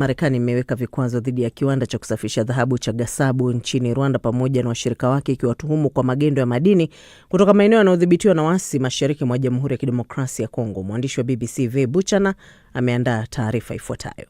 Marekani imeweka vikwazo dhidi ya kiwanda cha kusafisha dhahabu cha Gasabu nchini Rwanda pamoja na washirika wake, ikiwatuhumu kwa magendo ya madini kutoka maeneo yanayodhibitiwa na waasi mashariki mwa Jamhuri ya Kidemokrasia ya Kongo. Mwandishi wa BBC V Buchana ameandaa taarifa ifuatayo.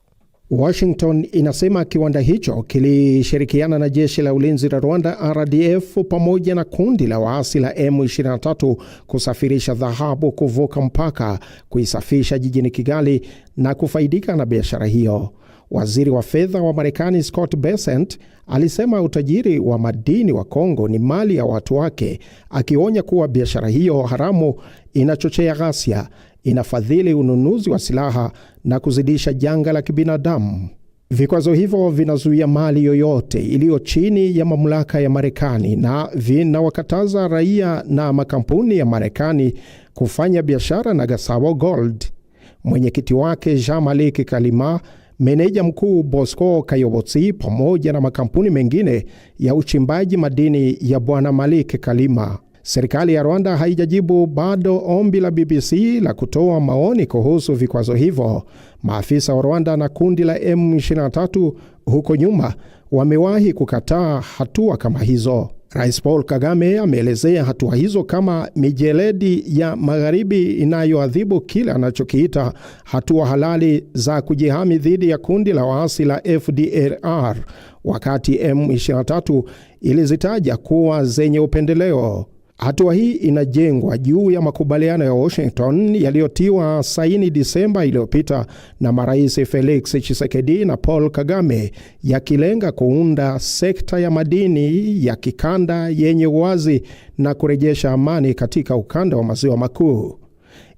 Washington inasema kiwanda hicho kilishirikiana na jeshi la ulinzi la Rwanda RDF pamoja na kundi la waasi la M23 kusafirisha dhahabu kuvuka mpaka, kuisafisha jijini Kigali na kufaidika na biashara hiyo. Waziri wa fedha wa Marekani Scott Bessent alisema utajiri wa madini wa Kongo ni mali ya watu wake, akionya kuwa biashara hiyo haramu inachochea ghasia, inafadhili ununuzi wa silaha na kuzidisha janga la kibinadamu. Vikwazo hivyo vinazuia mali yoyote iliyo chini ya mamlaka ya Marekani na vinawakataza raia na makampuni ya Marekani kufanya biashara na Gasabo Gold. Mwenyekiti wake Jean-Malik Kalima, meneja mkuu Bosco Kayobotsi pamoja na makampuni mengine ya uchimbaji madini ya Bwana Malik Kalima. Serikali ya Rwanda haijajibu bado ombi la BBC la kutoa maoni kuhusu vikwazo hivyo. Maafisa wa Rwanda na kundi la M23 huko nyuma wamewahi kukataa hatua kama hizo. Rais Paul Kagame ameelezea hatua hizo kama mijeledi ya magharibi inayoadhibu kile anachokiita hatua halali za kujihami dhidi ya kundi la waasi la FDLR, wakati M23 ilizitaja kuwa zenye upendeleo. Hatua hii inajengwa juu ya makubaliano ya Washington yaliyotiwa saini Disemba iliyopita na marais Felix Tshisekedi na Paul Kagame, yakilenga kuunda sekta ya madini ya kikanda yenye uwazi na kurejesha amani katika ukanda wa Maziwa Makuu.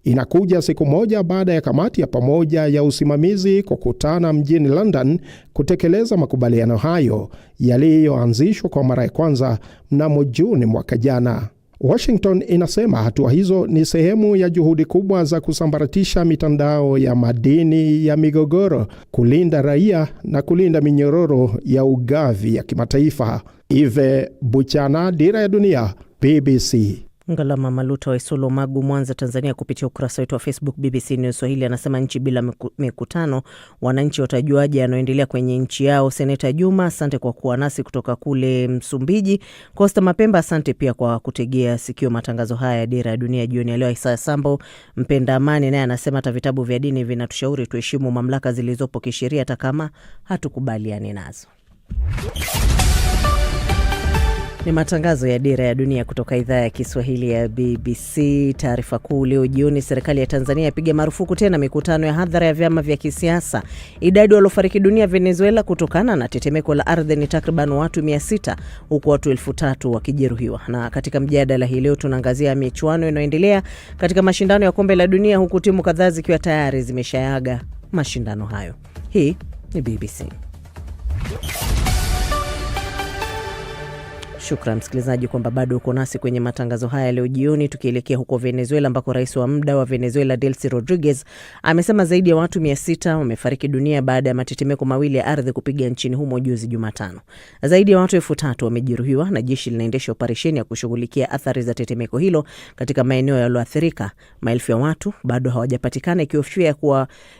Inakuja siku moja baada ya kamati ya pamoja ya usimamizi kukutana mjini London kutekeleza makubaliano hayo yaliyoanzishwa kwa mara ya kwanza mnamo Juni mwaka jana. Washington inasema hatua hizo ni sehemu ya juhudi kubwa za kusambaratisha mitandao ya madini ya migogoro, kulinda raia na kulinda minyororo ya ugavi ya kimataifa. Ive Buchana, Dira ya Dunia, BBC. Ngalama Maluta wa Isolo, Magu, Mwanza, Tanzania, kupitia ukurasa wetu wa Facebook BBC News Swahili anasema, nchi bila mikutano wananchi watajuaje yanayoendelea kwenye nchi yao? Seneta Juma, asante kwa kuwa nasi kutoka kule Msumbiji. Costa Mapemba, asante pia kwa kutegea sikio matangazo haya ya Dira ya Dunia jioni ya leo. Isaya Sambo mpenda amani naye anasema, hata vitabu vya dini vinatushauri tuheshimu mamlaka zilizopo kisheria hata kama hatukubaliani nazo. Ni matangazo ya Dira ya Dunia kutoka idhaa ya Kiswahili ya BBC. Taarifa kuu leo jioni: serikali ya Tanzania yapiga marufuku tena mikutano ya hadhara ya vyama vya kisiasa. Idadi waliofariki dunia Venezuela kutokana na tetemeko la ardhi ni takriban watu 600 huku watu 3000 wakijeruhiwa. Na katika mjadala hii leo tunaangazia michuano inayoendelea katika mashindano ya Kombe la Dunia, huku timu kadhaa zikiwa tayari zimeshayaga mashindano hayo. Hii ni BBC. Shukran msikilizaji kwamba bado uko nasi kwenye matangazo haya leo jioni, tukielekea huko Venezuela ambako rais wa muda wa Venezuela Delcy Rodriguez amesema zaidi ya watu 600 wamefariki dunia baada ya matetemeko mawili ya ardhi kupiga nchini humo juzi Jumatano. Zaidi ya watu 3000 wamejeruhiwa na jeshi linaendesha operesheni ya kushughulikia athari za tetemeko hilo katika maeneo yaliyoathirika. Maelfu ya watu bado hawajapatikana,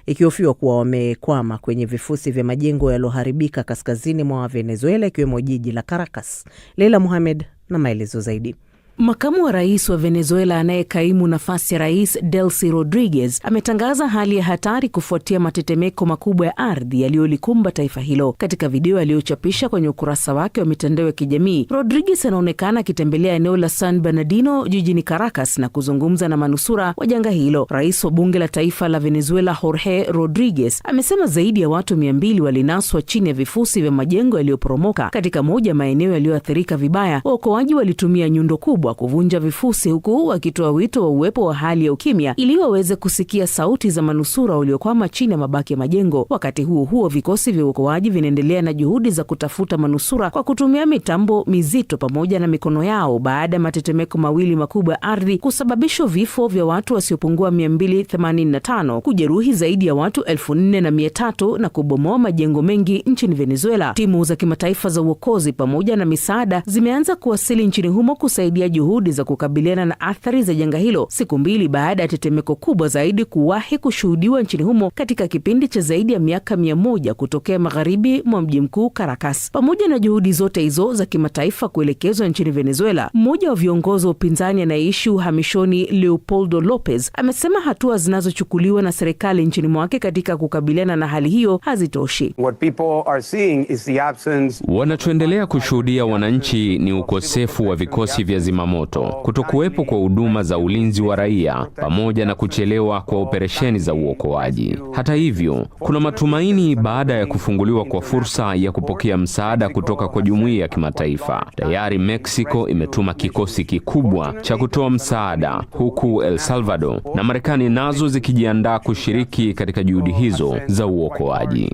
ikihofiwa kuwa wamekwama kwenye vifusi vya majengo yaliyoharibika kaskazini mwa Venezuela, ikiwemo jiji la Caracas. Leila Mohamed na maelezo zaidi. Makamu wa rais wa Venezuela anayekaimu nafasi ya rais Delcy Rodriguez ametangaza hali ya hatari kufuatia matetemeko makubwa ya ardhi yaliyolikumba taifa hilo. Katika video aliyochapisha kwenye ukurasa wake wa mitandao ya kijamii, Rodriguez anaonekana akitembelea eneo la San Bernardino jijini Caracas na kuzungumza na manusura wa janga hilo. Rais wa bunge la taifa la Venezuela Jorge Rodriguez amesema zaidi ya watu 200 walinaswa chini ya vifusi vya majengo yaliyoporomoka katika moja maeneo yaliyoathirika vibaya. Waokoaji walitumia nyundo kubwa kuvunja vifusi, huku wakitoa wito wa uwepo wa hali ya ukimya ili waweze kusikia sauti za manusura waliokwama chini ya mabaki ya majengo. Wakati huo vikosi vya uokoaji vinaendelea na juhudi za kutafuta manusura kwa kutumia mitambo mizito pamoja na mikono yao baada ya matetemeko mawili makubwa ya ardhi kusababisha vifo vya watu wasiopungua 285, kujeruhi zaidi ya watu 4300 na kubomoa majengo mengi nchini Venezuela. Timu za kimataifa za uokozi pamoja na misaada zimeanza kuwasili nchini humo kusaidia juhudi za kukabiliana na athari za janga hilo, siku mbili baada ya tetemeko kubwa zaidi kuwahi kushuhudiwa nchini humo katika kipindi cha zaidi ya miaka 100 kutokea magharibi mwa mji mkuu Caracas. Pamoja na juhudi zote hizo za kimataifa kuelekezwa nchini Venezuela, mmoja wa viongozi wa upinzani anayeishi uhamishoni Leopoldo Lopez amesema hatua zinazochukuliwa na serikali nchini mwake katika kukabiliana na hali hiyo hazitoshi. Wanachoendelea kushuhudia wananchi ni ukosefu wa vikosi vya zimamoto, kutokuwepo kwa huduma za ulinzi wa raia, pamoja na kuchelewa kwa operesheni za uokoaji. Hata hivyo, kuna matumaini baada ya kufunguliwa kwa fursa ya kupokea msaada kutoka kwa jumuiya ya kimataifa. Tayari Mexico imetuma kikosi kikubwa cha kutoa msaada, huku El Salvador na Marekani nazo zikijiandaa kushiriki katika juhudi hizo za uokoaji.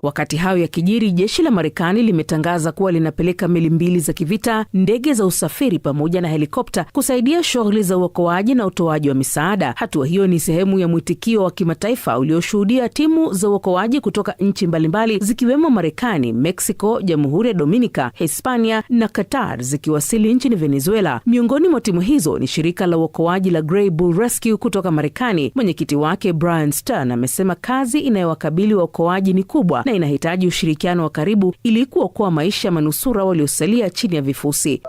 Wakati hayo yakijiri, jeshi la Marekani limetangaza kuwa linapeleka meli 2 za kivita, ndege za usafiri pamoja na helikopta kusaidia shughuli za uokoaji na utoaji wa misaada. Hatua hiyo ni sehemu ya mwitikio wa kimataifa ulioshuhudia timu za uokoaji kutoka nchi mbalimbali zikiwemo Marekani, Mexico, Jamhuri ya Dominica, Hispania na Qatar zikiwasili nchini Venezuela. Miongoni mwa timu hizo ni shirika la uokoaji la Grey Bull Rescue kutoka Marekani. Mwenyekiti wake Brian Stern amesema kazi inayowakabili waokoaji ni kubwa na inahitaji ushirikiano wa karibu ili kuokoa maisha ya manusura waliosalia chini ya vifusi.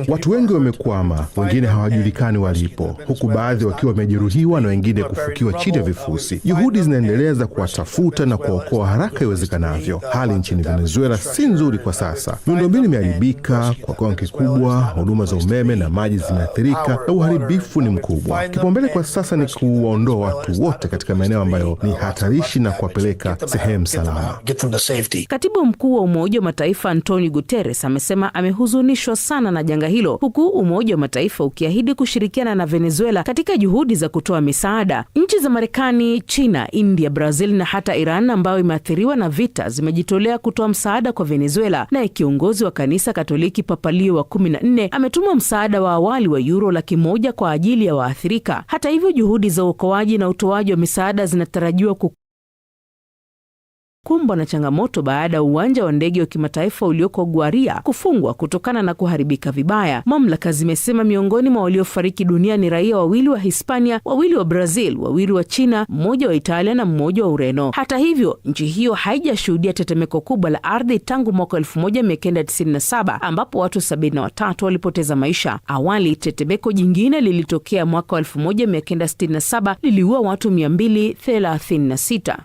Watu wengi wamekwama, wengine hawajulikani walipo, huku baadhi wakiwa wamejeruhiwa na wengine kufukiwa chini ya vifusi. Juhudi zinaendelea za kuwatafuta na kuwaokoa haraka iwezekanavyo. Hali nchini Venezuela si nzuri kwa sasa. Miundombinu imeharibika kwa kiwango kikubwa, huduma za umeme na maji zimeathirika na uharibifu ni mkubwa. Kipaumbele kwa sasa ni kuwaondoa watu wote katika maeneo ambayo ni hatarishi na kuwapeleka sehemu salama. Katibu mkuu wa Umoja wa Mataifa Antonio Guterres amesema amehuzunishwa sana na janga hilo, huku Umoja wa Mataifa ukiahidi kushirikiana na Venezuela katika juhudi za kutoa misaada. Nchi za Marekani, China, India, Brazil na hata Iran ambayo imeathiriwa na vita zimejitolea kutoa msaada kwa Venezuela, na kiongozi wa kanisa Katoliki Papa Leo wa 14 ametuma msaada wa awali wa euro 100,000 kwa ajili ya waathirika. Hata hivyo, juhudi za uokoaji na utoaji wa misaada zinatarajiwa kumbwa na changamoto baada ya uwanja wa ndege wa kimataifa ulioko Guaria kufungwa kutokana na kuharibika vibaya. Mamlaka zimesema miongoni mwa waliofariki dunia ni raia 2 wa Hispania, 2 wa Brazil, 2 wa China, 1 wa Italia na 1 wa Ureno. Hata hivyo, nchi hiyo haijashuhudia tetemeko kubwa la ardhi tangu mwaka 1997 ambapo watu 73 walipoteza maisha. Awali, tetemeko jingine lilitokea mwaka 1967 liliua watu 236.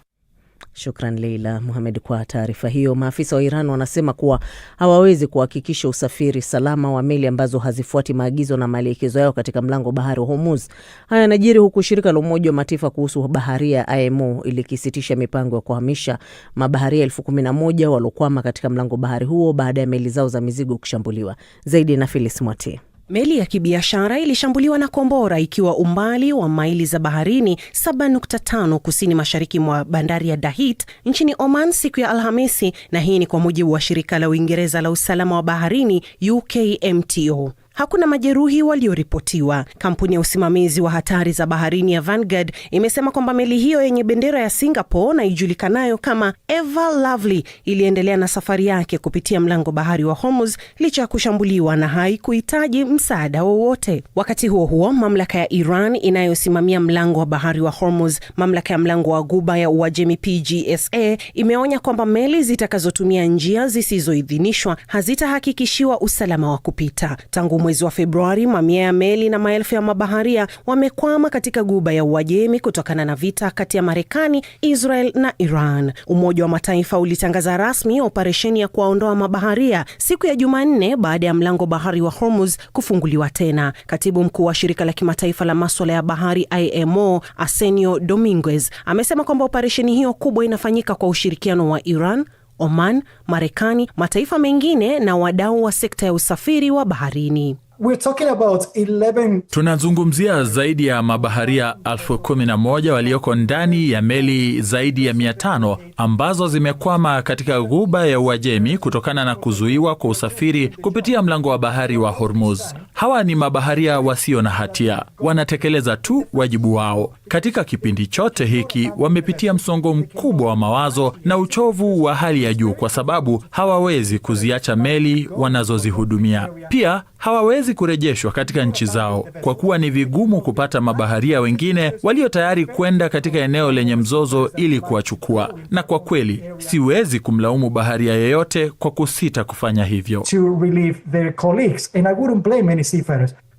Shukran Leila Mohamed kwa taarifa hiyo. Maafisa wa Iran wanasema kuwa hawawezi kuhakikisha usafiri salama wa meli ambazo hazifuati maagizo na maelekezo yao katika mlango bahari wa Hormuz. Haya yanajiri huku shirika la Umoja wa Mataifa kuhusu baharia IMO ilikisitisha mipango ya kuhamisha mabaharia 11,000 waliokwama katika mlango bahari huo baada ya meli zao za mizigo kushambuliwa. Zaidi na Phyllis Mwate. Meli ya kibiashara ilishambuliwa na kombora ikiwa umbali wa maili za baharini 7.5 kusini mashariki mwa bandari ya Dahit nchini Oman siku ya Alhamisi, na hii ni kwa mujibu wa shirika la Uingereza la usalama wa baharini UKMTO. Hakuna majeruhi walioripotiwa. Kampuni ya usimamizi wa hatari za baharini ya Vanguard imesema kwamba meli hiyo yenye bendera ya Singapore na ijulikanayo kama Ever Lovely iliendelea na safari yake kupitia mlango bahari wa Hormuz licha ya kushambuliwa na haikuhitaji msaada wowote. Wakati huo huo, mamlaka ya Iran inayosimamia mlango wa bahari wa Hormuz, mamlaka ya mlango wa Ghuba ya Uajemi PGSA, imeonya kwamba meli zitakazotumia njia zisizoidhinishwa hazitahakikishiwa usalama wa kupita. Tangu mwezi wa Februari, mamia ya meli na maelfu ya mabaharia wamekwama katika Ghuba ya Uajemi kutokana na vita kati ya Marekani, Israel na Iran. Umoja wa Mataifa ulitangaza rasmi operesheni ya kuwaondoa mabaharia siku ya Jumanne baada ya mlango bahari wa Hormuz kufunguliwa tena. Katibu mkuu wa shirika la kimataifa la masuala ya bahari IMO, Arsenio Dominguez, amesema kwamba operesheni hiyo kubwa inafanyika kwa ushirikiano wa Iran, Oman, Marekani, mataifa mengine na wadau wa sekta ya usafiri wa baharini. Tunazungumzia zaidi ya mabaharia 11,000 walioko ndani ya meli zaidi ya 500 ambazo zimekwama katika ghuba ya Uajemi kutokana na kuzuiwa kwa usafiri kupitia mlango wa bahari wa Hormuz. Hawa ni mabaharia wasio na hatia, wanatekeleza tu wajibu wao. Katika kipindi chote hiki wamepitia msongo mkubwa wa mawazo na uchovu wa hali ya juu kwa sababu hawawezi kuziacha meli wanazozihudumia. Pia hawawezi kurejeshwa katika nchi zao kwa kuwa ni vigumu kupata mabaharia wengine walio tayari kwenda katika eneo lenye mzozo ili kuwachukua. Na kwa kweli siwezi kumlaumu baharia yeyote kwa kusita kufanya hivyo.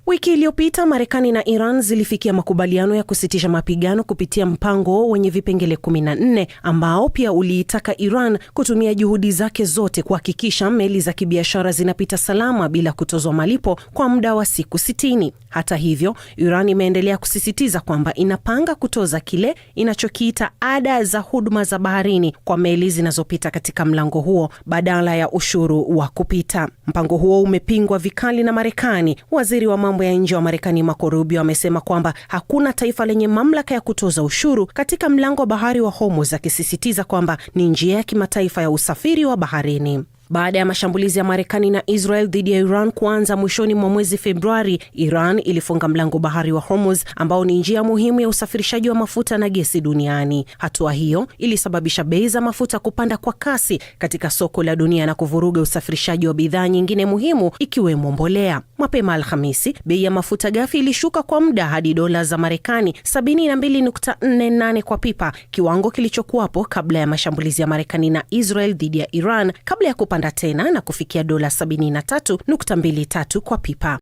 Wiki iliyopita Marekani na Iran zilifikia makubaliano ya kusitisha mapigano kupitia mpango wenye vipengele 14 ambao pia uliitaka Iran kutumia juhudi zake zote kuhakikisha meli za kibiashara zinapita salama bila kutozwa malipo kwa muda wa siku 60. Hata hivyo, Iran imeendelea kusisitiza kwamba inapanga kutoza kile inachokiita ada za huduma za baharini kwa meli zinazopita katika mlango huo badala ya ushuru wa kupita. Mpango huo umepingwa vikali na Marekani. Waziri wa mambo ya nje wa Marekani Marco Rubio amesema kwamba hakuna taifa lenye mamlaka ya kutoza ushuru katika mlango wa bahari wa Hormuz, akisisitiza kwamba ni njia ya kimataifa ya usafiri wa baharini. Baada ya mashambulizi ya Marekani na Israel dhidi ya Iran kuanza mwishoni mwa mwezi Februari, Iran ilifunga mlango bahari wa Hormuz ambao ni njia muhimu ya usafirishaji wa mafuta na gesi duniani. Hatua hiyo ilisababisha bei za mafuta kupanda kwa kasi katika soko la dunia na kuvuruga usafirishaji wa bidhaa nyingine muhimu ikiwemo mbolea. Mapema Alhamisi, bei ya mafuta ghafi ilishuka kwa muda hadi dola za Marekani 72.48 kwa pipa, kiwango kilichokuwapo kabla ya mashambulizi ya Marekani na Israel dhidi ya Iran, kabla ya kupanda tena na kufikia dola 73.23 kwa pipa.